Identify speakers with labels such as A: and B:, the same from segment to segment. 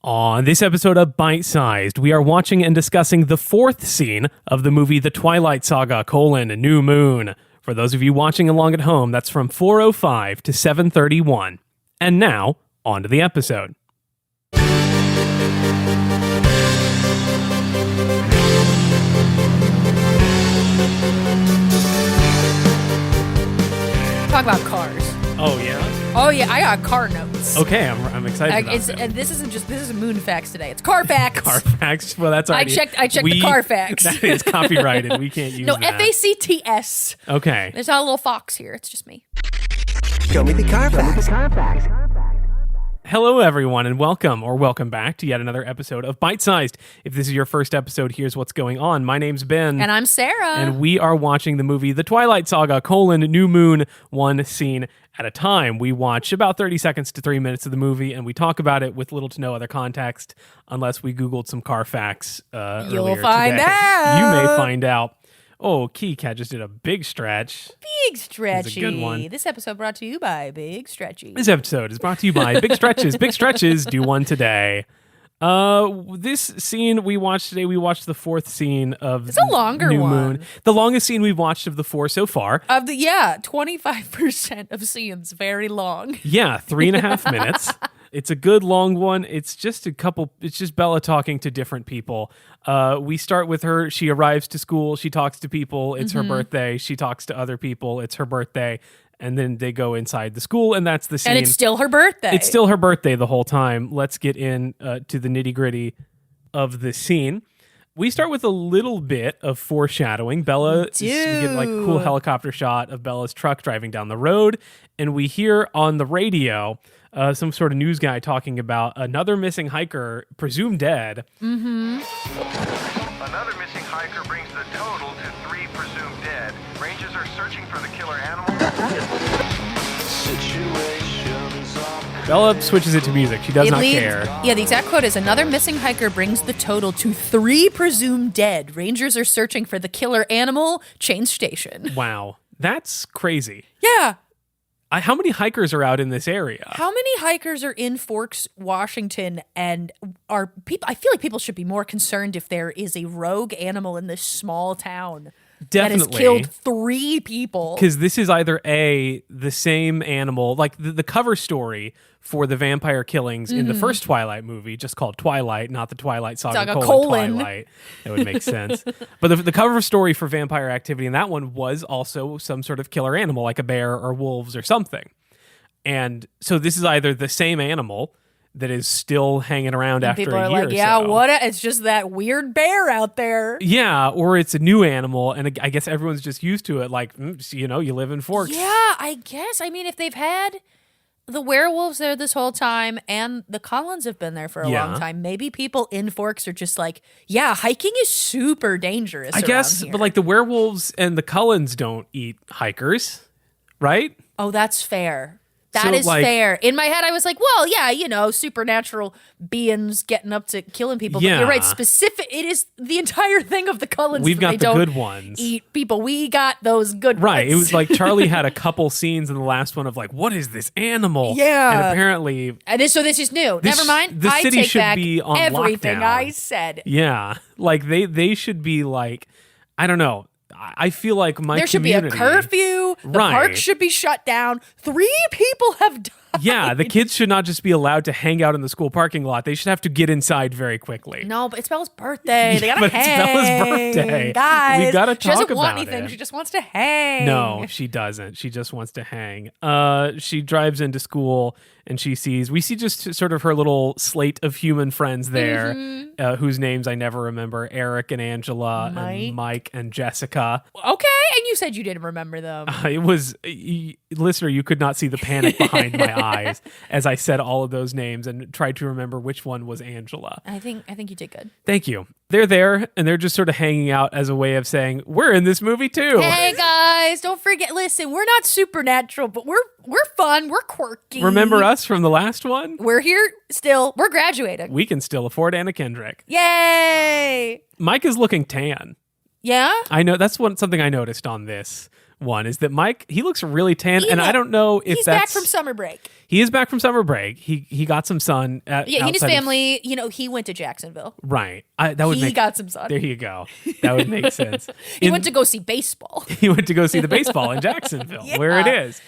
A: On this episode of Bite Sized, we are watching and discussing the fourth scene of the movie The Twilight Saga, New Moon. For those of you watching along at home, that's from 4:05 to 7:31. And now, on to the episode.
B: Talk about cars.
A: Oh, yeah?
B: Oh, yeah, I got car notes.
A: Okay, I'm excited about that.
B: And this is moon facts today. It's car facts.
A: Car facts? Well, that's already...
B: I checked the car facts.
A: That is copyrighted. We can't use
B: no,
A: that.
B: FACTS.
A: Okay.
B: There's not a little fox here. It's just me.
C: Show me the car facts.
A: Hello, everyone, and welcome back to yet another episode of Bite Sized. If this is your first episode, here's what's going on. My name's Ben.
B: And I'm Sarah.
A: And we are watching the movie The Twilight Saga, New Moon, one scene at a time. We watch about 30 seconds to 3 minutes of the movie, and we talk about it with little to no other context, unless we Googled some car facts
B: You'll find out.
A: You may find out. Oh, Key Cat just did a big stretch.
B: Big Stretchy.
A: That's a good one.
B: This episode brought to you by Big Stretchy.
A: This episode is brought to you by Big Stretches. Big Stretches, do one today. This scene we watched today, we watched the fourth scene of
B: It's a longer
A: New
B: one.
A: Moon. The longest scene we've watched of the four so far.
B: 25% of scenes, very long.
A: Yeah, 3.5 minutes. It's a good long one. It's just Bella talking to different people. We start with her. She arrives to school. She talks to people. It's her birthday. She talks to other people. It's her birthday. And then they go inside the school, and that's the scene.
B: And it's still her birthday.
A: It's still her birthday the whole time. Let's get in to the nitty-gritty of the scene. We start with a little bit of foreshadowing. We get like a cool helicopter shot of Bella's truck driving down the road, and we hear on the radio some sort of news guy talking about another missing hiker, presumed dead.
B: Mm-hmm.
D: Another missing hiker brings the total to 3 presumed dead. Rangers are searching for the killer animal.
A: Bella switches it to music. She does not care.
B: Yeah, the exact quote is, another missing hiker brings the total to 3 presumed dead. Rangers are searching for the killer animal. Change station.
A: Wow. That's crazy.
B: Yeah.
A: How many hikers are out in this area?
B: How many hikers are in Forks, Washington, and are people? I feel like people should be more concerned if there is a rogue animal in this small town that has killed 3 people.
A: Because this is either the same animal, like the cover story for the vampire killings in the first Twilight movie, just called Twilight, not the Twilight Saga, Twilight. That would make sense. But the cover story for vampire activity in that one was also some sort of killer animal, like a bear or wolves or something. And so this is either the same animal that is still hanging around after
B: people
A: a
B: are
A: year
B: like,
A: or
B: yeah,
A: so.
B: it's just that weird bear out there.
A: Yeah, or it's a new animal, and I guess everyone's just used to it. Like, you live in Forks.
B: Yeah, I guess. I mean, if they've had the werewolves there this whole time and the Cullens have been there for a long time, maybe people in Forks are just like, yeah, hiking is super dangerous.
A: I guess,
B: here.
A: but like the werewolves and the Cullens don't eat hikers, right?
B: Oh, that's fair. That
A: So,
B: is
A: like-
B: fair. In my head, I was like, well, yeah, supernatural beings getting up to killing people.
A: Yeah.
B: But you're right. It is the entire thing of the Cullens.
A: We've
B: that
A: got
B: they
A: the
B: don't
A: good ones.
B: eat people. We got those good
A: Right.
B: ones.
A: It was like Charlie had a couple scenes in the last one of like, what is this animal?
B: Yeah.
A: And apparently...
B: So this is new.
A: This-
B: Never mind.
A: the
B: I
A: city
B: take
A: should
B: back
A: be on
B: everything
A: lockdown.
B: I said.
A: Yeah. Like they should be like, I don't know. I feel like my
B: There should
A: community...
B: be a curfew. The
A: Right.
B: park should be shut down. 3 people have died.
A: Yeah, the kids should not just be allowed to hang out in the school parking lot. They should have to get inside very quickly.
B: No, but it's Bella's birthday. They gotta
A: but
B: hang.
A: it's Bella's birthday.
B: Guys,
A: We gotta
B: she doesn't
A: talk
B: want
A: about
B: anything.
A: it.
B: She just wants to hang.
A: No, she doesn't. She just wants to hang. She drives into school and we see just sort of her little slate of human friends there, whose names I never remember, Eric and Angela and Mike and Jessica.
B: Okay, and you said you didn't remember them.
A: It was, listener, you could not see the panic behind my eyes as I said all of those names and tried to remember which one was Angela.
B: I think you did good.
A: Thank you. They're there, and they're just sort of hanging out as a way of saying, we're in this movie too.
B: Hey guys, don't forget. Listen, we're not supernatural, but we're fun. We're quirky.
A: Remember us from the last one?
B: We're here still. We're graduating.
A: We can still afford Anna Kendrick.
B: Yay!
A: Mike is looking tan.
B: Yeah.
A: I know that's something I noticed on this one is that Mike, he looks really tan, and I don't know if
B: he's
A: that's...
B: back from summer break.
A: He is back from summer break. He got some sun.
B: He and his family, he went to Jacksonville.
A: Right.
B: He got some sun.
A: There you go. That would make sense.
B: He went to go see baseball.
A: He went to go see the baseball in Jacksonville, where it is.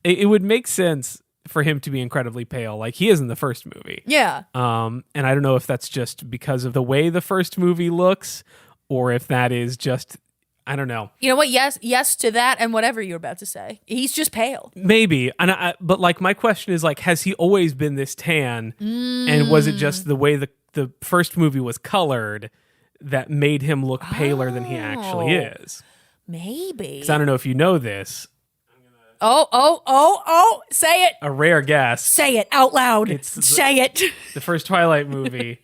A: It would make sense for him to be incredibly pale, like he is in the first movie.
B: Yeah.
A: And I don't know if that's just because of the way the first movie looks, or if that is just, I don't know.
B: You know what? Yes to that, and whatever you're about to say. He's just pale.
A: Maybe, but like my question is like, has he always been this tan, and was it just the way the first movie was colored that made him look paler than he actually is?
B: Maybe.
A: Because I don't know if you know this.
B: Oh, say it.
A: A rare guess.
B: Say it out loud. Say it.
A: The first Twilight movie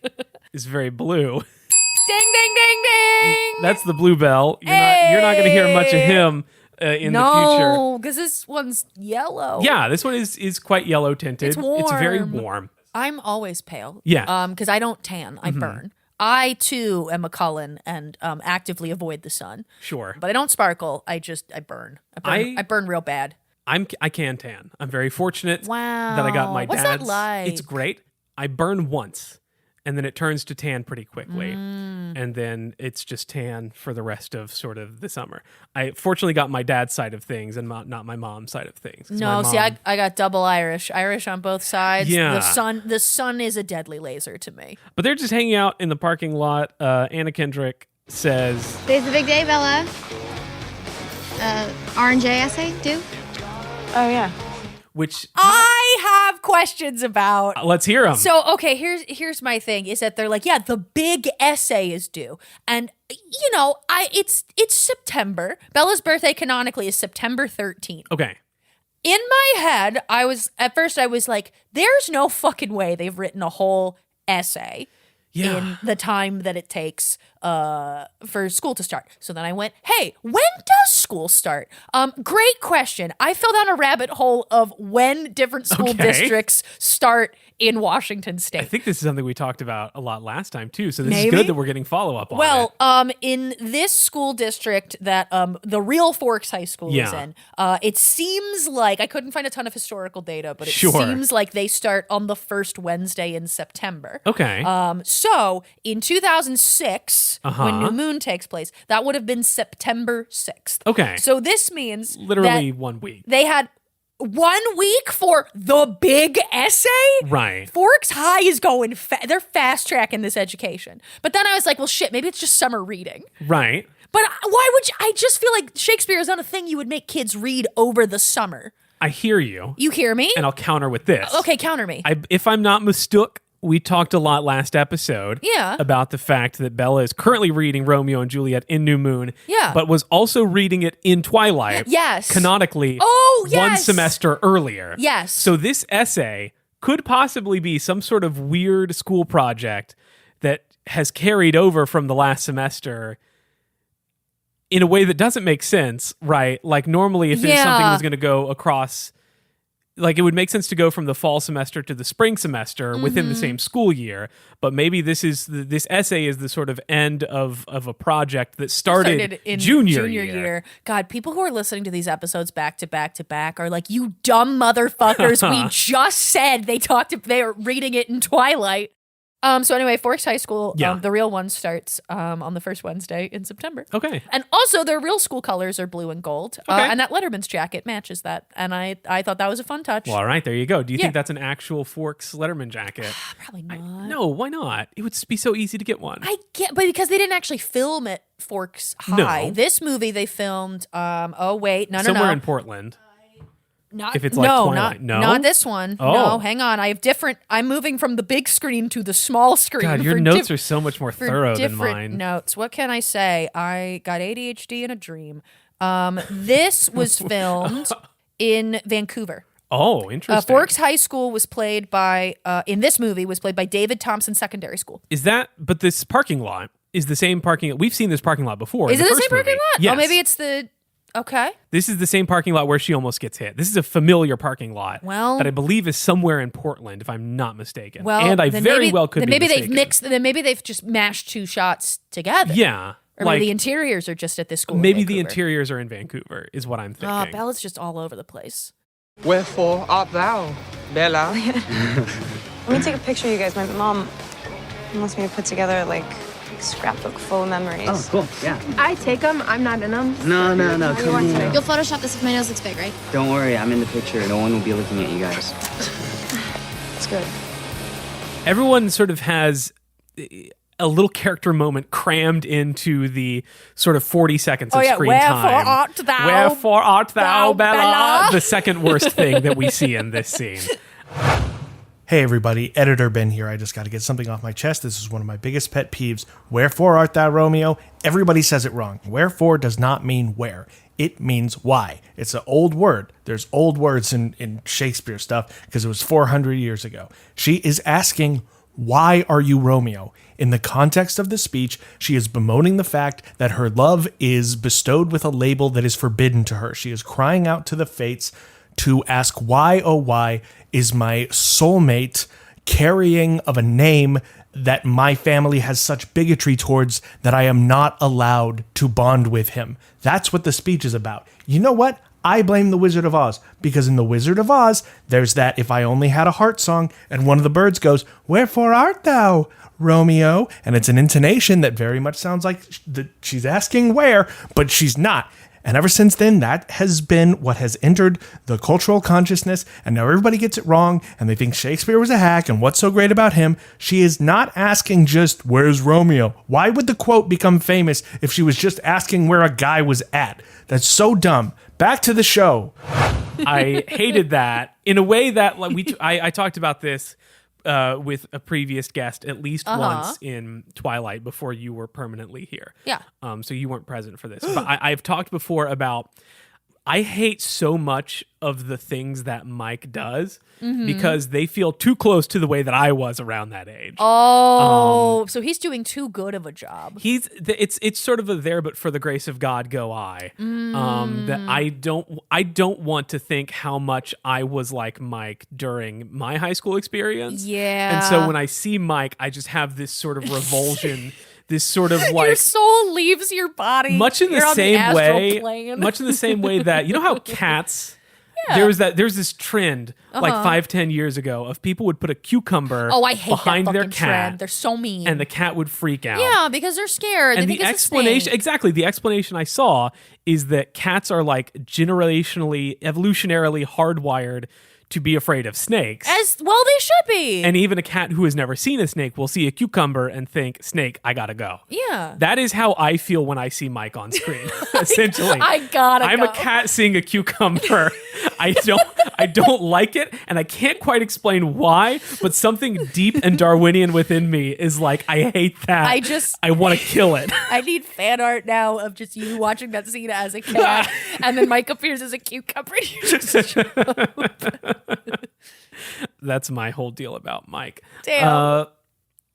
A: is very blue.
B: Ding, ding, ding, ding.
A: That's the Bluebell. You're not going to hear much of him in the future.
B: No, because this one's yellow.
A: Yeah, this one is quite yellow tinted.
B: It's warm.
A: It's very warm.
B: I'm always pale.
A: Yeah.
B: Because I don't tan. I burn. I, too, am a Cullen and actively avoid the sun.
A: Sure.
B: But I don't sparkle. I burn. I burn real bad.
A: I can tan. I'm very fortunate that I got my
B: What's
A: dad's.
B: that like?
A: It's great. I burn once, and then it turns to tan pretty quickly. And then it's just tan for the rest of sort of the summer. I fortunately got my dad's side of things and not my mom's side of things.
B: No, see, I got double Irish on both sides.
A: Yeah.
B: The sun is a deadly laser to me.
A: But they're just hanging out in the parking lot. Anna Kendrick says,
E: Today's the big day, Bella. R&J essay, due?
F: Oh, yeah.
A: which
B: I have questions about.
A: Let's hear them.
B: So, okay, here's my thing is that they're like, yeah, the big essay is due. And you know, it's September. Bella's birthday canonically is September 13th.
A: Okay.
B: In my head, I was like, there's no fucking way they've written a whole essay in the time that it takes for school to start. So then I went, hey, when does school start? Great question. I fell down a rabbit hole of when different school districts start in Washington State.
A: I think this is something we talked about a lot last time too. So this is good that we're getting follow-up on
B: it. In this school district that the real Forks High School is in, it seems like, I couldn't find a ton of historical data, but it seems like they start on the first Wednesday in September.
A: Okay.
B: So in 2006, when New Moon takes place, that would have been September 6th.
A: Okay.
B: So this means
A: literally 1 week.
B: They had 1 week for the big essay?
A: Right.
B: Forks High is going, they're fast tracking this education. But then I was like, well, shit, maybe it's just summer reading.
A: Right.
B: But why would you? I just feel like Shakespeare is not a thing you would make kids read over the summer.
A: I hear you.
B: You hear me?
A: And I'll counter with this.
B: Okay, counter me.
A: If I'm not mistook, we talked a lot last episode about the fact that Bella is currently reading Romeo and Juliet in New Moon, but was also reading it in Twilight, canonically, one semester earlier.
B: Yes.
A: So this essay could possibly be some sort of weird school project that has carried over from the last semester in a way that doesn't make sense, right? Like normally if there's something that's going to go across, like it would make sense to go from the fall semester to the spring semester within the same school year, but maybe this essay is the sort of end of a project that started in junior year.
B: God, people who are listening to these episodes back to back to back are like, you dumb motherfuckers. We just said they are reading it in Twilight. So anyway, Forks High School, the real one starts on the first Wednesday in September.
A: Okay.
B: And also their real school colors are blue and gold. And that Letterman's jacket matches that. And I thought that was a fun touch.
A: Well, all right, there you go. Do you think that's an actual Forks Letterman jacket?
B: Probably not.
A: No, why not? It would be so easy to get one.
B: But because they didn't actually film at Forks High.
A: No.
B: This movie they filmed,
A: somewhere in Portland.
B: Not,
A: if it's like Twilight.
B: Not this one.
A: Oh.
B: No, hang on. I'm moving from the big screen to the small screen.
A: God, your notes are so much more thorough than mine.
B: Notes. What can I say? I got ADHD in a dream. This was filmed in Vancouver.
A: Oh, interesting.
B: Forks High School was played by, in this movie, was played by David Thompson Secondary School.
A: But this parking lot is the same parking lot. We've seen this parking lot before.
B: Is it the same parking lot?
A: Yes.
B: Oh, maybe it's the... Okay.
A: This is the same parking lot where she almost gets hit. This is a familiar parking lot that I believe is somewhere in Portland, if I'm not mistaken. And I very well could be mistaken.
B: Then maybe they've just mashed two shots together.
A: Yeah.
B: Or maybe the interiors are just at this school.
A: Maybe the interiors are in Vancouver, is what I'm thinking.
B: Oh, Bella's just all over the place.
C: Wherefore art thou, Bella?
F: Let me take a picture of you guys. My mom wants me to put together like a scrapbook full of memories.
G: Oh, cool. Yeah.
H: I take them. I'm not in them.
G: No. Come here.
E: You'll Photoshop this if my nose looks big, right?
G: Don't worry. I'm in the picture. No one will be looking at you guys.
F: It's good.
A: Everyone sort of has a little character moment crammed into the sort of 40 seconds of screen time. Wherefore art thou, Bella? The second worst thing that we see in this scene.
I: Hey everybody, Editor Ben here. I just got to get something off my chest. This is one of my biggest pet peeves. Wherefore art thou, Romeo? Everybody says it wrong. Wherefore does not mean where. It means why. It's an old word. There's old words in Shakespeare stuff because it was 400 years ago. She is asking, why are you Romeo? In the context of the speech, she is bemoaning the fact that her love is bestowed with a label that is forbidden to her. She is crying out to the fates to ask why, oh why, is my soulmate carrying of a name that my family has such bigotry towards that I am not allowed to bond with him. That's what the speech is about. You know what? I blame the Wizard of Oz, because in the Wizard of Oz, there's that if I only had a heart song, and one of the birds goes, wherefore art thou, Romeo? And it's an intonation that very much sounds like she's asking where, but she's not. And ever since then, that has been what has entered the cultural consciousness, and now everybody gets it wrong, and they think Shakespeare was a hack, and what's so great about him? She is not asking just, where's Romeo? Why would the quote become famous if she was just asking where a guy was at? That's so dumb. Back to the show.
A: I hated that in a way that I talked about this with a previous guest at least once in Twilight before you were permanently here.
B: Yeah.
A: So you weren't present for this. But I've talked before about I hate so much of the things that Mike does because they feel too close to the way that I was around that age.
B: Oh, so he's doing too good of a job.
A: It's sort of a there but for the grace of God go I. That I don't want to think how much I was like Mike during my high school experience.
B: Yeah.
A: And so when I see Mike, I just have this sort of revulsion. This sort of like
B: your soul leaves your body.
A: Much in the same way that you know how cats. Yeah. There's this trend like 5-10 years ago of people would put a cucumber behind their cat.
B: Trend. They're so mean,
A: and the cat would freak out.
B: Yeah, because they're scared.
A: And the explanation, the explanation I saw is that cats are like evolutionarily hardwired to be afraid of snakes.
B: As well they should be.
A: And even a cat who has never seen a snake will see a cucumber and think, snake, I gotta go.
B: Yeah.
A: That is how I feel when I see Mike on screen, essentially.
B: I'm
A: a cat seeing a cucumber. I don't like it, and I can't quite explain why, but something deep and Darwinian within me is like, I hate that. I want to kill it.
B: I need fan art now of just you watching that scene as a cat, and then Mike appears as a cucumber and you just
A: That's my whole deal about Mike.
B: Damn.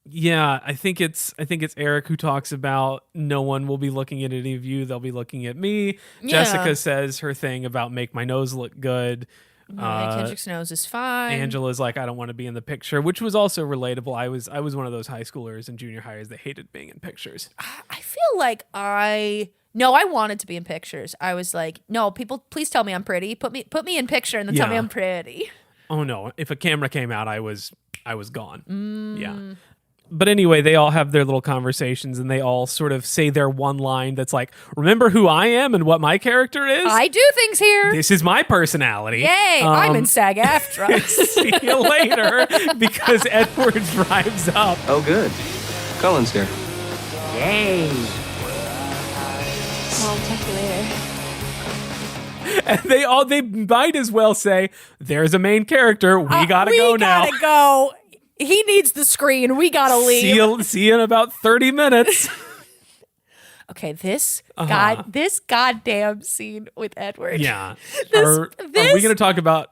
A: Yeah, I think it's Eric who talks about no one will be looking at any of you, they'll be looking at me. Yeah. Jessica says her thing about make my nose look good.
B: Kendrick's nose is fine.
A: Angela's like, I don't want to be in the picture, which was also relatable. I was one of those high schoolers and junior hires that hated being in pictures.
B: I feel like I wanted to be in pictures. I was like, no, people, please tell me I'm pretty. Put me in picture and then tell me I'm pretty.
A: Oh no! If a camera came out, I was gone. Yeah. But anyway, they all have their little conversations and they all sort of say their one line that's like, remember who I am and what my character is?
B: I do things here.
A: This is my personality.
B: Yay, I'm in SAG-AFTRA.
A: See you later, because Edward drives up.
C: Oh, good. Cullen's here.
G: Yay.
F: I'll talk to you later.
A: And they might as well say, there's a main character. We gotta go now.
B: We gotta go. He needs the screen. We gotta leave.
A: See you in about 30 minutes.
B: Okay, this goddamn scene with Edward.
A: Yeah. Are we gonna talk about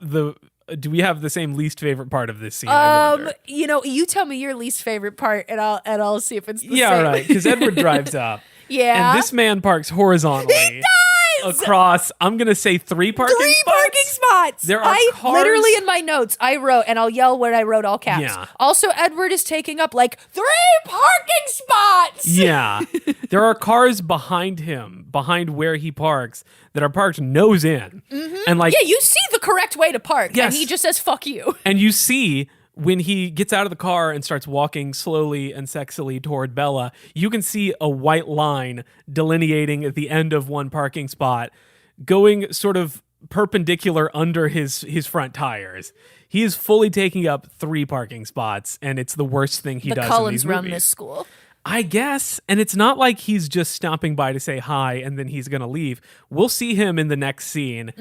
A: do we have the same least favorite part of this scene? I wonder.
B: You tell me your least favorite part and I'll see if it's the same.
A: Yeah, right. Because Edward drives up.
B: Yeah.
A: And this man parks horizontally.
B: He
A: across, I'm going to say 3 parking spots.
B: 3 parking spots.
A: There are cars.
B: Literally in my notes, I wrote, and I'll yell what I wrote all caps.
A: Yeah.
B: Also, Edward is taking up like 3 parking spots.
A: Yeah. There are cars behind him, behind where he parks, that are parked nose in.
B: Mm-hmm.
A: And like,
B: yeah, you see the correct way to park.
A: Yes.
B: And he just says, fuck you.
A: And you see when he gets out of the car and starts walking slowly and sexily toward Bella, you can see a white line delineating at the end of one parking spot, going sort of perpendicular under his front tires. He is fully taking up 3 parking spots, and it's the worst thing he does in these movies.
B: The Cullens run this school.
A: I guess. And it's not like he's just stopping by to say hi and then he's going to leave. We'll see him in the next scene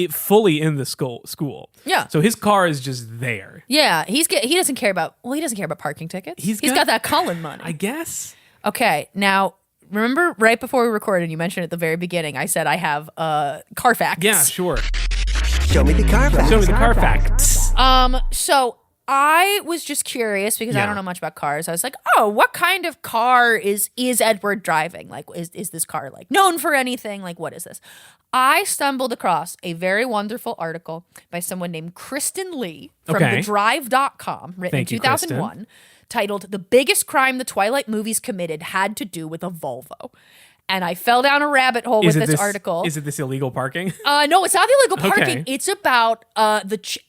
A: fully in the school.
B: Yeah.
A: So his car is just there.
B: Yeah, he doesn't care about parking tickets. He's got that Cullen money.
A: I guess.
B: Okay, now remember right before we recorded, you mentioned at the very beginning, I said I have Carfax.
A: Yeah, sure.
G: Show me the Carfax.
A: Show me the Carfax.
B: So I was just curious because I don't know much about cars. I was like, oh, what kind of car is Edward driving? Like, is this car like known for anything? Like, what is this? I stumbled across a very wonderful article by someone named Kristen Lee from thedrive.com, written in 2001, titled "The Biggest Crime the Twilight Movies Committed Had to Do with a Volvo." And I fell down a rabbit hole with this article.
A: Is it this illegal parking?
B: No, it's not the illegal parking.
A: Okay.
B: It's about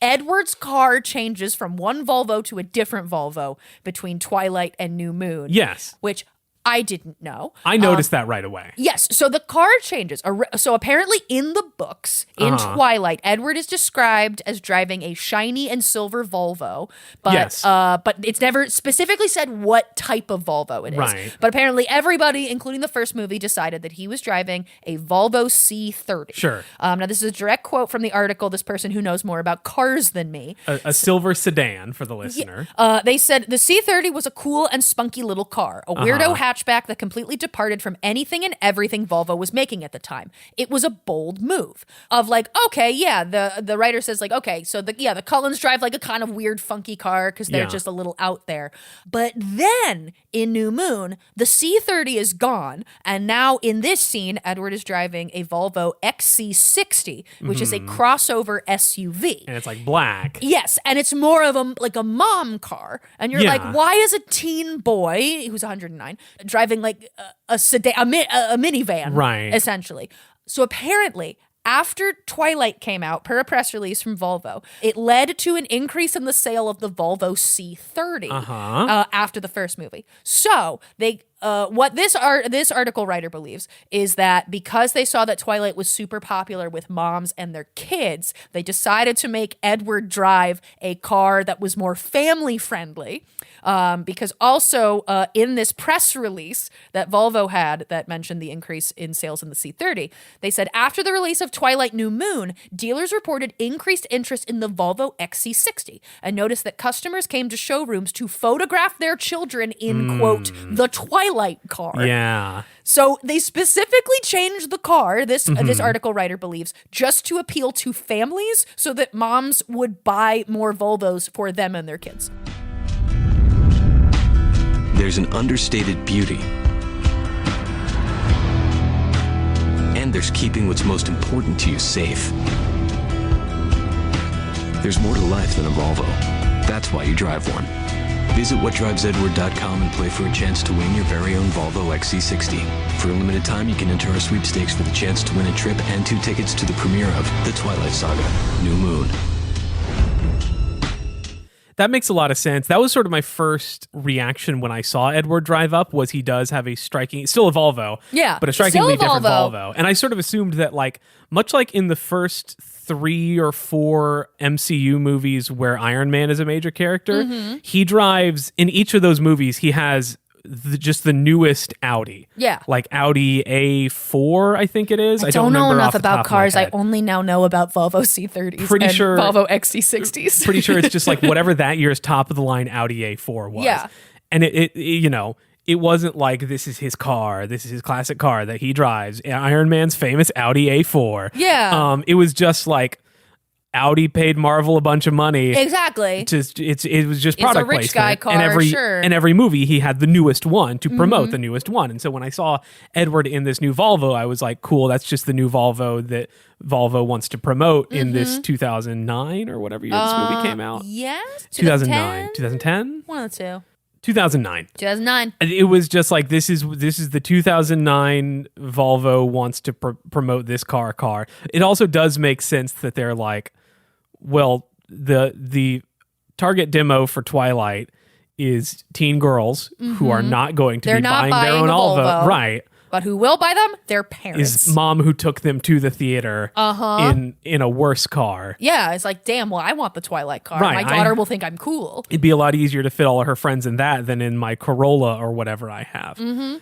B: Edward's car changes from one Volvo to a different Volvo between Twilight and New Moon.
A: Yes.
B: Which I didn't know.
A: I noticed that right away.
B: Yes. So the car changes. So apparently in the books, in Twilight, Edward is described as driving a shiny and silver Volvo. But, but it's never specifically said what type of Volvo it is.
A: Right.
B: But apparently everybody, including the first movie, decided that he was driving a Volvo C30.
A: Sure.
B: Now, this is a direct quote from the article, this person who knows more about cars than me.
A: A silver sedan for the listener.
B: They said the C30 was a cool and spunky little car, a weirdo hatchback that completely departed from anything and everything Volvo was making at the time. It was a bold move of like, okay, yeah, the writer says like, okay, so the Cullens drive like a kind of weird funky car because they're just a little out there. But then in New Moon, the C30 is gone, and now in this scene, Edward is driving a Volvo XC60, which is a crossover SUV.
A: And it's like black.
B: Yes, and it's more of a mom car. And you're like, why is a teen boy who's 109 driving like a sedan, a minivan,
A: right?
B: Essentially. So apparently, after Twilight came out, per a press release from Volvo, it led to an increase in the sale of the Volvo C30 after the first movie. So they. What this article writer believes is that because they saw that Twilight was super popular with moms and their kids, they decided to make Edward drive a car that was more family friendly. Because also in this press release that Volvo had that mentioned the increase in sales in the C30, they said after the release of Twilight New Moon, dealers reported increased interest in the Volvo XC60 and noticed that customers came to showrooms to photograph their children in, quote, the Twilight car.
A: Yeah.
B: So they specifically changed the car, this article writer believes, just to appeal to families so that moms would buy more Volvos for them and their kids.
J: There's an understated beauty. And there's keeping what's most important to you safe. There's more to life than a Volvo. That's why you drive one. Visit whatdrivesedward.com and play for a chance to win your very own Volvo XC60. For a limited time, you can enter our sweepstakes for the chance to win a trip and 2 tickets to the premiere of The Twilight Saga, New Moon.
A: That makes a lot of sense. That was sort of my first reaction when I saw Edward drive up, was he does have a striking, still a Volvo, but a strikingly different Volvo. And I sort of assumed that, like, much like in the first 3 or 4 MCU movies where Iron Man is a major character, he drives, in each of those movies, he has just the newest Audi.
B: Yeah.
A: Like Audi A4, I think it is.
B: I don't know enough about cars. I only now know about Volvo C30s
A: pretty
B: and
A: sure,
B: Volvo XC60s.
A: Pretty sure it's just like whatever that year's top of the line Audi A4 was.
B: Yeah.
A: And it you know, it wasn't like this is his car, this is his classic car that he drives, Iron Man's famous Audi A4.
B: Yeah.
A: It was just like, Audi paid Marvel a bunch of money.
B: Exactly.
A: It was just product
B: It's a rich
A: placement.
B: guy car,
A: and every movie he had the newest one to promote the newest one. And so when I saw Edward in this new Volvo, I was like, cool, that's just the new Volvo that Volvo wants to promote in this 2009 or whatever year this movie came out.
B: Yes.
A: 2009. 2010?
B: One of the two.
A: 2009.
B: 2009.
A: It was just like this is the 2009 Volvo wants to promote this car. It also does make sense that they're like, well, the target demo for Twilight is teen girls who are not going to be buying their own Volvo. Right.
B: But who will buy them? Their parents.
A: Is mom who took them to the theater in a worse car.
B: Yeah, it's like, damn, well, I want the Twilight car.
A: Right,
B: My daughter will think I'm cool.
A: It'd be a lot easier to fit all of her friends in that than in my Corolla or whatever I have.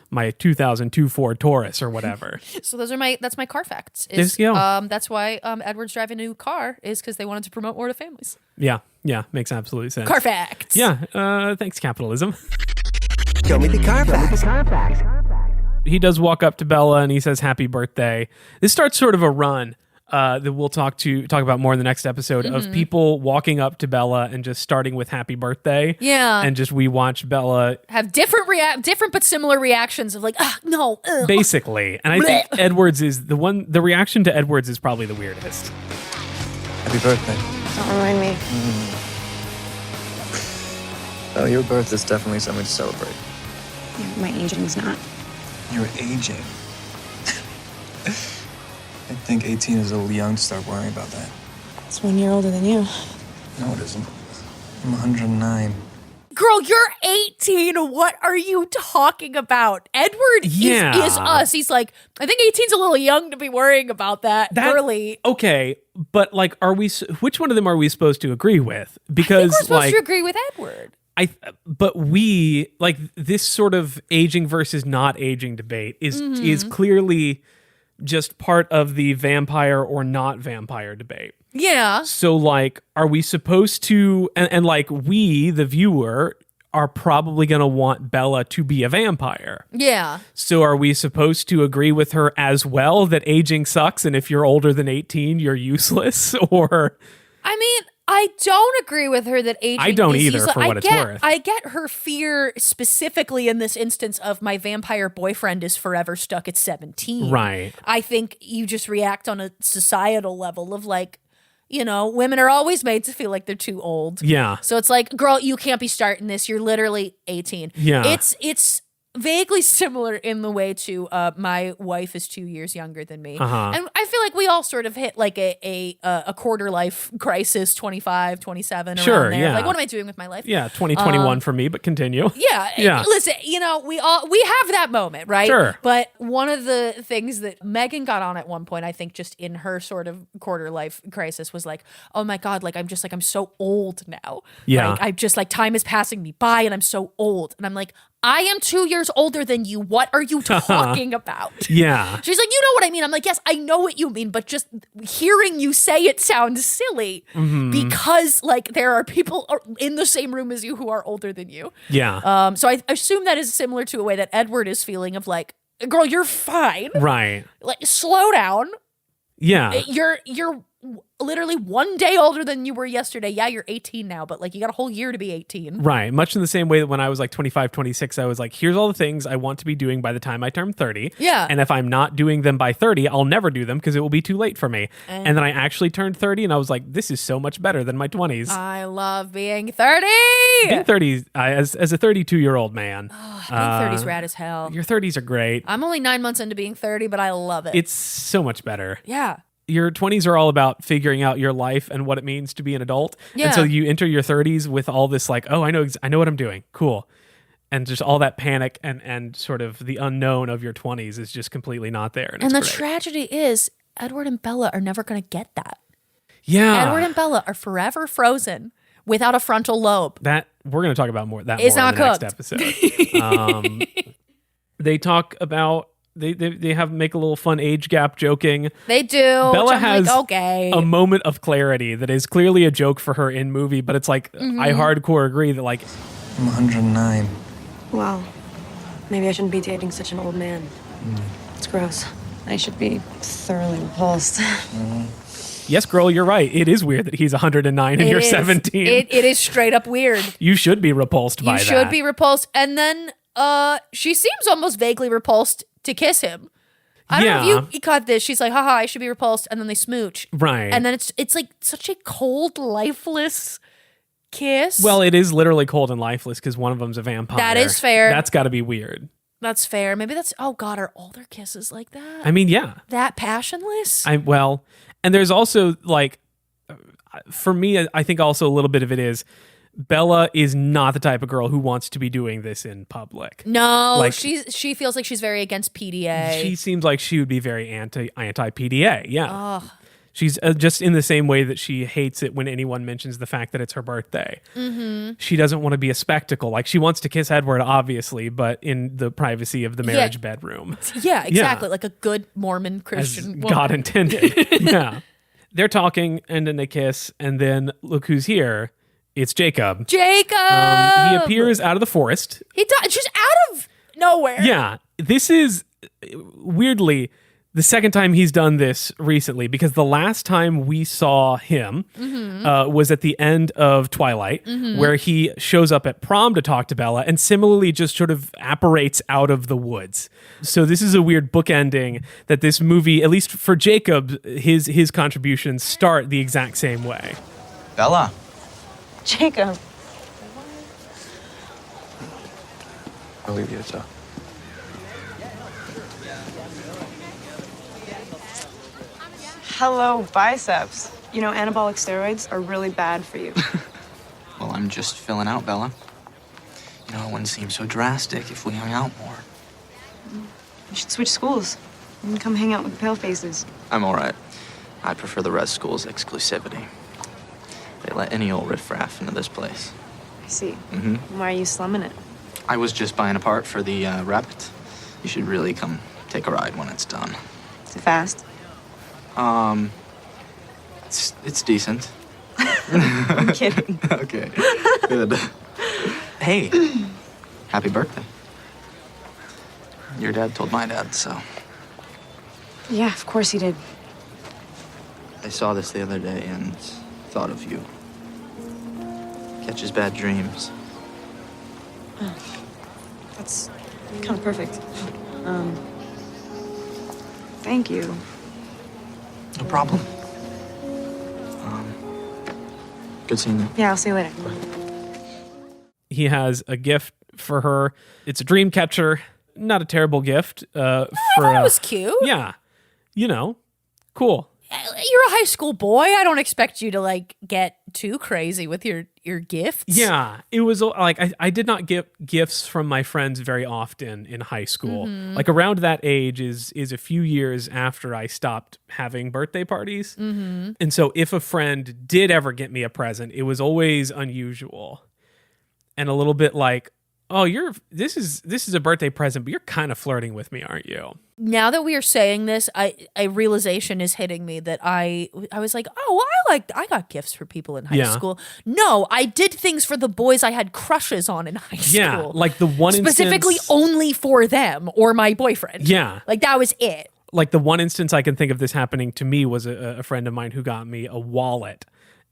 A: My 2002 Ford Taurus or whatever.
B: So that's my car facts. That's why Edward's driving a new car is because they wanted to promote more to families.
A: Yeah, makes absolute sense.
B: Car facts.
A: Yeah, thanks capitalism.
G: Show me the car facts.
A: He does walk up to Bella and he says happy birthday. This starts sort of a run that we'll talk about more in the next episode of people walking up to Bella and just starting with happy birthday.
B: Yeah.
A: And just we watch Bella
B: have different but similar reactions of like, no.
A: Basically. And I think Edwards is the reaction to Edwards is probably the weirdest.
C: Happy birthday.
F: Don't remind me.
C: Oh, your birth is definitely something to celebrate.
F: Yeah, my aging's not.
C: You're aging. I think 18 is a little young to start worrying about that.
F: It's 1 year older than you.
C: No, it isn't. I'm 109.
B: Girl, you're 18. What are you talking about? Edward is us. He's like, I think 18's a little young to be worrying about that early.
A: Okay, but like, which one of them are we supposed to agree with? Because
B: I think we're supposed to agree with Edward.
A: But we like this sort of aging versus not aging debate is clearly just part of the vampire or not vampire debate.
B: Yeah.
A: So like, are we supposed to, and like we, the viewer, are probably going to want Bella to be a vampire.
B: Yeah.
A: So are we supposed to agree with her as well that aging sucks and if you're older than 18, you're useless? Or...
B: I mean, I don't agree with her that aging
A: I don't
B: is
A: either,
B: useless.
A: for what it's worth.
B: I get her fear specifically in this instance of my vampire boyfriend is forever stuck at 17.
A: Right.
B: I think you just react on a societal level of like, you know, women are always made to feel like they're too old.
A: Yeah.
B: So it's like, girl, you can't be starting this. You're literally 18.
A: Yeah.
B: It's vaguely similar in the way to my wife is 2 years younger than me. And I feel like we all sort of hit like a quarter life crisis, 25, 27
A: sure,
B: around there.
A: Yeah.
B: Like, what am I doing with my life?
A: Yeah, 2021 for me, but continue.
B: Yeah. Listen, you know, we have that moment, right?
A: Sure.
B: But one of the things that Megan got on at one point, I think just in her sort of quarter life crisis was like, oh my God, like I'm so old now.
A: Yeah.
B: Like, I just like time is passing me by and I'm so old. And I'm like, I am 2 years older than you. What are you talking about?
A: Yeah.
B: She's like, you know what I mean? I'm like, yes, I know what you mean, but just hearing you say it sounds silly because like there are people in the same room as you who are older than you.
A: Yeah.
B: So I assume that is similar to a way that Edward is feeling of like, girl, you're fine.
A: Right.
B: Like, slow down.
A: Yeah.
B: You're literally 1 day older than you were yesterday. Yeah, you're 18 now, but like you got a whole year to be 18.
A: Right. Much in the same way that when I was like 25, 26, I was like, here's all the things I want to be doing by the time I turn 30.
B: Yeah.
A: And if I'm not doing them by 30, I'll never do them because it will be too late for me. And then I actually turned 30 and I was like, this is so much better than my 20s.
B: I love being 30.
A: Being 30, as a 32-year-old man.
B: Being 30's rad as hell.
A: Your 30s are great.
B: I'm only 9 months into being 30, but I love it.
A: It's so much better.
B: Yeah.
A: Your 20s are all about figuring out your life and what it means to be an adult.
B: Yeah.
A: And so you enter your 30s with all this like, oh, I know what I'm doing. Cool. And just all that panic and sort of the unknown of your 20s is just completely not there.
B: And the tragedy is Edward and Bella are never going to get that.
A: Yeah.
B: Edward and Bella are forever frozen without a frontal lobe.
A: That we're going to talk about more.
B: It's
A: more
B: not
A: in the
B: cooked.
A: next episode. They talk about they make a little fun age gap joking.
B: They do.
A: Bella has
B: like, okay.
A: a moment of clarity that is clearly a joke for her in movie, but it's like I hardcore agree that like
C: I'm 109.
F: Well, maybe I shouldn't be dating such an old man. It's gross. I should be thoroughly repulsed.
A: Yes, girl, you're right. It is weird that he's 109 and you're 17.
B: It is straight up weird.
A: You should be repulsed by that.
B: You should be repulsed. And then she seems almost vaguely repulsed to kiss him. I don't know if you caught this. She's like, haha, I should be repulsed. And then they smooch.
A: Right.
B: And then it's like such a cold, lifeless kiss.
A: Well, it is literally cold and lifeless because one of them's a vampire.
B: That is fair.
A: That's got to be weird.
B: That's fair. Maybe that's, oh God, are all their kisses like that?
A: I mean, yeah.
B: That passionless?
A: And there's also like, for me, I think also a little bit of it is Bella is not the type of girl who wants to be doing this in public.
B: No, like, she feels like she's very against PDA.
A: She seems like she would be very anti PDA. Yeah.
B: Ugh.
A: She's just in the same way that she hates it when anyone mentions the fact that it's her birthday. Mm-hmm. She doesn't want to be a spectacle. Like, she wants to kiss Edward, obviously, but in the privacy of the marriage bedroom.
B: Yeah, exactly. Yeah. Like a good Mormon Christian woman.
A: God intended. Yeah. They're talking, and then they kiss, and then look who's here. It's Jacob.
B: Jacob!
A: He appears out of the forest.
B: He does, just out of nowhere.
A: Yeah. This is, weirdly, the second time he's done this recently, because the last time we saw him was at the end of Twilight, where he shows up at prom to talk to Bella and similarly just sort of apparates out of the woods. So this is a weird bookending that this movie, at least for Jacob, his contributions start the exact same way.
C: Bella.
F: Jacob.
C: I'll leave you to talk.
F: Hello, biceps. You know, anabolic steroids are really bad for you.
K: Well, I'm just filling out, Bella. You know, it wouldn't seem so drastic if we hung out more.
F: You should switch schools and come hang out with the pale faces.
K: I'm all right. I prefer the res school's exclusivity. They let any old riffraff into this place.
F: I see. Why are you slumming it?
K: I was just buying a part for the rabbit. You should really come take a ride when it's done.
F: Is it fast?
K: It's decent.
F: I'm kidding.
K: Okay, good. Hey, happy birthday. Your dad told my dad, so.
F: Yeah, of course he did.
K: I saw this the other day and thought of you. Catches bad dreams.
F: Oh, that's kind of perfect. Thank you.
K: No problem. Good seeing you.
F: Yeah, I'll see you later.
A: He has a gift for her. It's a dream catcher. Not a terrible gift.
B: I thought it was cute.
A: Yeah. You know, cool.
B: You're a high school boy. I don't expect you to like get too crazy with your gifts.
A: Yeah, it was like I did not get gifts from my friends very often in high school. Like around that age is a few years after I stopped having birthday parties. And so if a friend did ever get me a present, it was always unusual and a little bit like, oh, this is a birthday present, but you're kind of flirting with me, aren't you?
B: Now that we are saying this, a realization is hitting me that I was like, oh, I got gifts for people in high school. No, I did things for the boys I had crushes on in high school.
A: Yeah, like the one
B: specifically only for them or my boyfriend.
A: Yeah,
B: like that was it.
A: Like the one instance I can think of this happening to me was a friend of mine who got me a wallet,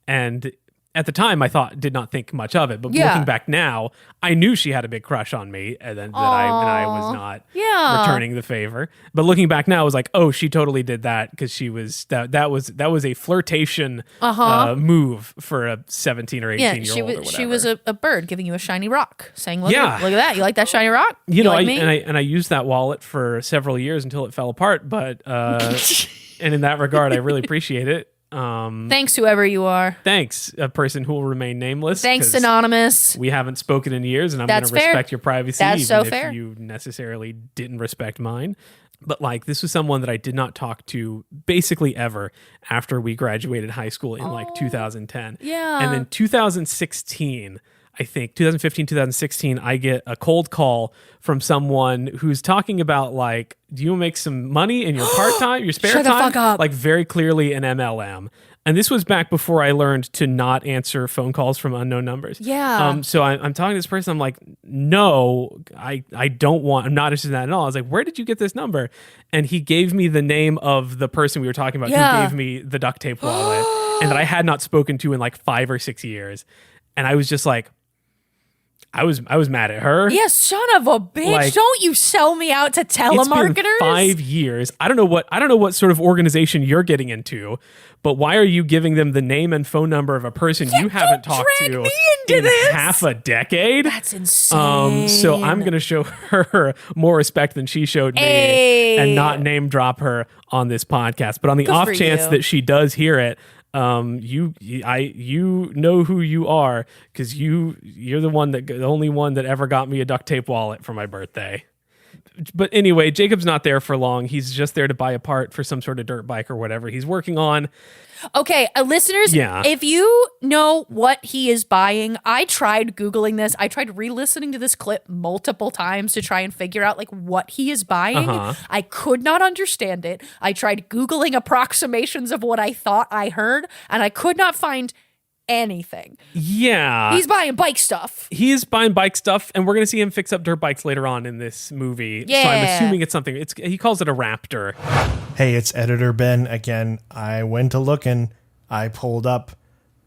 A: and at the time, I did not think much of it, but looking back now, I knew she had a big crush on me, and then I was not returning the favor. But looking back now, I was like, oh, she totally did that because she was that was a flirtation move for a 17 or 18-year-old or whatever.
B: She was a bird giving you a shiny rock, saying, look at that, you like that shiny rock?
A: You know,
B: like me?
A: And I used that wallet for several years until it fell apart. But and in that regard, I really appreciate it.
B: Thanks, whoever you are.
A: Thanks, a person who will remain nameless.
B: Thanks, anonymous.
A: We haven't spoken in years, and I'm going to respect your privacy,
B: That's
A: even
B: so
A: if
B: fair.
A: you necessarily didn't respect mine. But like, this was someone that I did not talk to basically ever after we graduated high school in like 2010.
B: Yeah.
A: And then 2016, I think 2015, 2016, I get a cold call from someone who's talking about like, do you make some money in your part-time, your spare
B: Shut
A: time?
B: the fuck up.
A: Like very clearly an MLM. And this was back before I learned to not answer phone calls from unknown numbers.
B: Yeah.
A: So I'm talking to this person. I'm like, no, I'm not interested in that at all. I was like, where did you get this number? And he gave me the name of the person we were talking about who gave me the duct tape wallet and that I had not spoken to in like 5 or 6 years. And I was just like, I was mad at her.
B: Yeah, son of a bitch. Like, don't you sell me out to telemarketers?
A: It's been 5 years. I don't know what sort of organization you're getting into, but why are you giving them the name and phone number of a person you haven't talked to in half a decade?
B: That's insane.
A: So I'm going to show her more respect than she showed me and not name drop her on this podcast. But on the off chance that she does hear it, you know who you are because you're the only one that ever got me a duct tape wallet for my birthday. But anyway, Jacob's not there for long. He's just there to buy a part for some sort of dirt bike or whatever he's working on.
B: Okay, listeners, if you know what he is buying, I tried Googling this. I tried re-listening to this clip multiple times to try and figure out like what he is buying. I could not understand it. I tried Googling approximations of what I thought I heard, and I could not find anything.
A: Yeah.
B: He's buying bike stuff.
A: He is buying bike stuff, and we're going to see him fix up dirt bikes later on in this movie.
B: Yeah.
A: So I'm assuming it's something. He calls it a Raptor.
I: Hey, it's Editor Ben again. I went to looking. I pulled up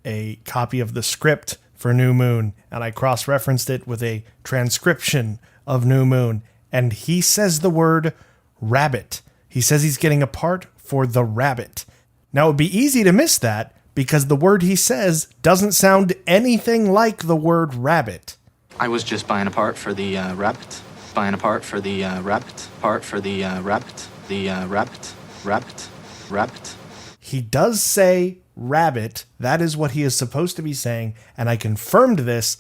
I: a copy of the script for New Moon, and I cross-referenced it with a transcription of New Moon, and he says the word rabbit. He says he's getting a part for the rabbit. Now, it would be easy to miss that, because the word he says doesn't sound anything like the word rabbit.
K: I was just buying a part for the rabbit. Buying a part for the rabbit. Part for the rabbit. The rabbit. Rabbit. Rabbit.
I: He does say rabbit. That is what he is supposed to be saying. And I confirmed this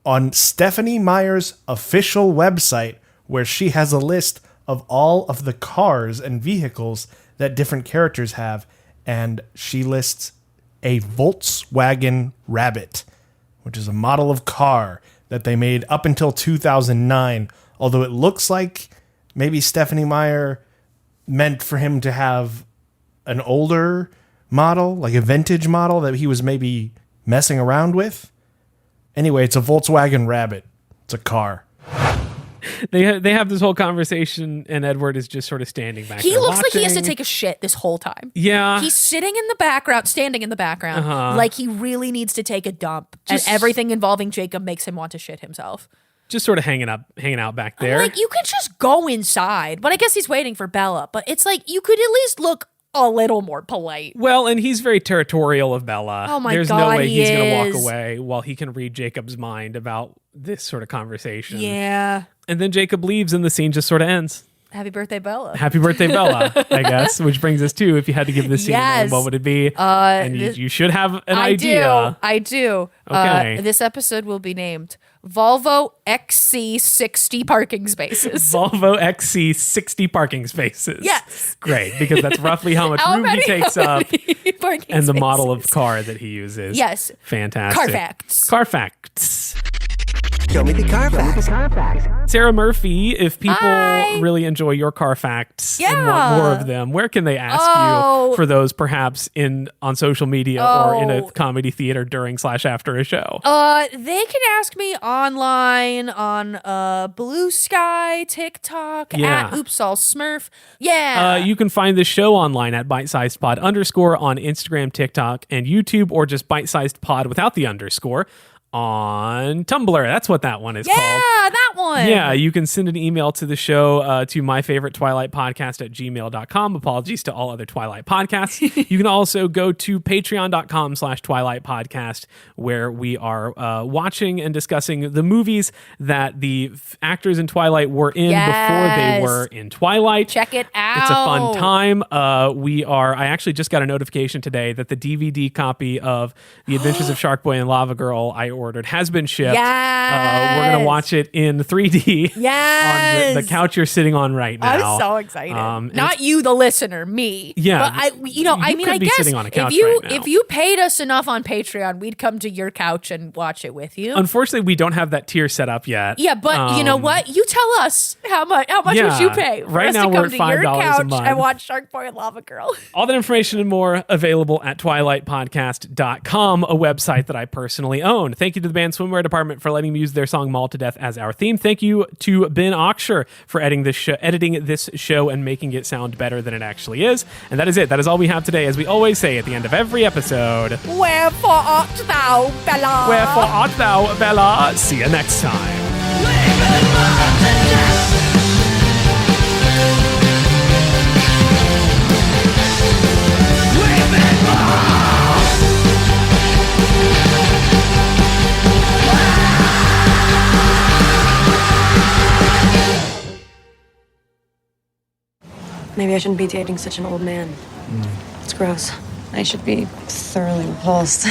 I: on Stephanie Meyer's official website, where she has a list of all of the cars and vehicles that different characters have. And she lists a Volkswagen Rabbit, which is a model of car that they made up until 2009. Although it looks like maybe Stephanie Meyer meant for him to have an older model, like a vintage model that he was maybe messing around with. Anyway, it's a Volkswagen Rabbit. It's a car.
A: They have this whole conversation, and Edward is just sort of standing back.
B: He looks
A: watching.
B: like he has to take a shit this whole time.
A: Yeah.
B: He's sitting in the background, standing in the background, like he really needs to take a dump. And everything involving Jacob makes him want to shit himself.
A: Just sort of hanging out back there.
B: Like, you could just go inside. But I guess he's waiting for Bella. But it's like, you could at least look a little more polite.
A: Well, and he's very territorial of Bella.
B: Oh my
A: There's
B: God,
A: no way he's
B: he
A: going to
B: is.
A: walk away while he can read Jacob's mind about this sort of conversation.
B: Yeah.
A: And then Jacob leaves and the scene just sort of ends.
B: Happy birthday, Bella.
A: Happy birthday, Bella, I guess. Which brings us to, if you had to give this scene, what would it be? And you should have an idea.
B: I do.
A: Okay.
B: This episode will be named Volvo XC60 Parking Spaces.
A: Volvo XC60 parking spaces.
B: Yes.
A: Great, because that's roughly how much room he takes up and the model of car that he uses.
B: Yes.
A: Fantastic.
B: Car facts.
A: Car facts.
G: Show me the car facts.
A: Sarah Murphy, if people really enjoy your car facts and want more of them, where can they ask you for those, perhaps on social media or in a comedy theater during/after a show?
B: They can ask me online on Blue Sky, TikTok, at Oops All Smurf. Yeah.
A: You can find the show online at bitesizedpod_ on Instagram, TikTok, and YouTube, or just bitesizedpod without the underscore on Tumblr. That's what that one is called.
B: Yeah, that one.
A: Yeah, you can send an email to the show to myfavoritetwilightpodcast@gmail.com. Apologies to all other Twilight podcasts. You can also go to patreon.com/twilightpodcast, where we are watching and discussing the movies that the actors in Twilight were in before they were in Twilight.
B: Check it out.
A: It's a fun time. I actually just got a notification today that the DVD copy of The Adventures of Shark Boy and Lava Girl I ordered has been shipped.
B: Yes.
A: We're going to watch it in 3D
B: Yes.
A: on the couch you're sitting on right now.
B: I'm so excited. Not you, the listener, me.
A: Yeah.
B: But I guess
A: sitting on a couch
B: if you paid us enough on Patreon, we'd come to your couch and watch it with you.
A: Unfortunately, we don't have that tier set up yet.
B: Yeah, but you know what? You tell us how much would you pay for
A: right
B: us
A: now
B: to come
A: we're
B: to
A: at $5
B: your couch
A: a month
B: and watch Shark Boy and Lava Girl.
A: All that information and more available at twilightpodcast.com, a website that I personally own. Thank you to the band Swimwear Department for letting me use their song Mauled to Death as our theme. Thank you to Ben Oxher for editing this show and making it sound better than it actually is. And that is it. That is all we have today. As we always say at the end of every episode,
B: Wherefore art thou, Bella?
A: Wherefore art thou, Bella? See you next time.
F: Maybe I shouldn't be dating such an old man. It's gross. I should be thoroughly repulsed.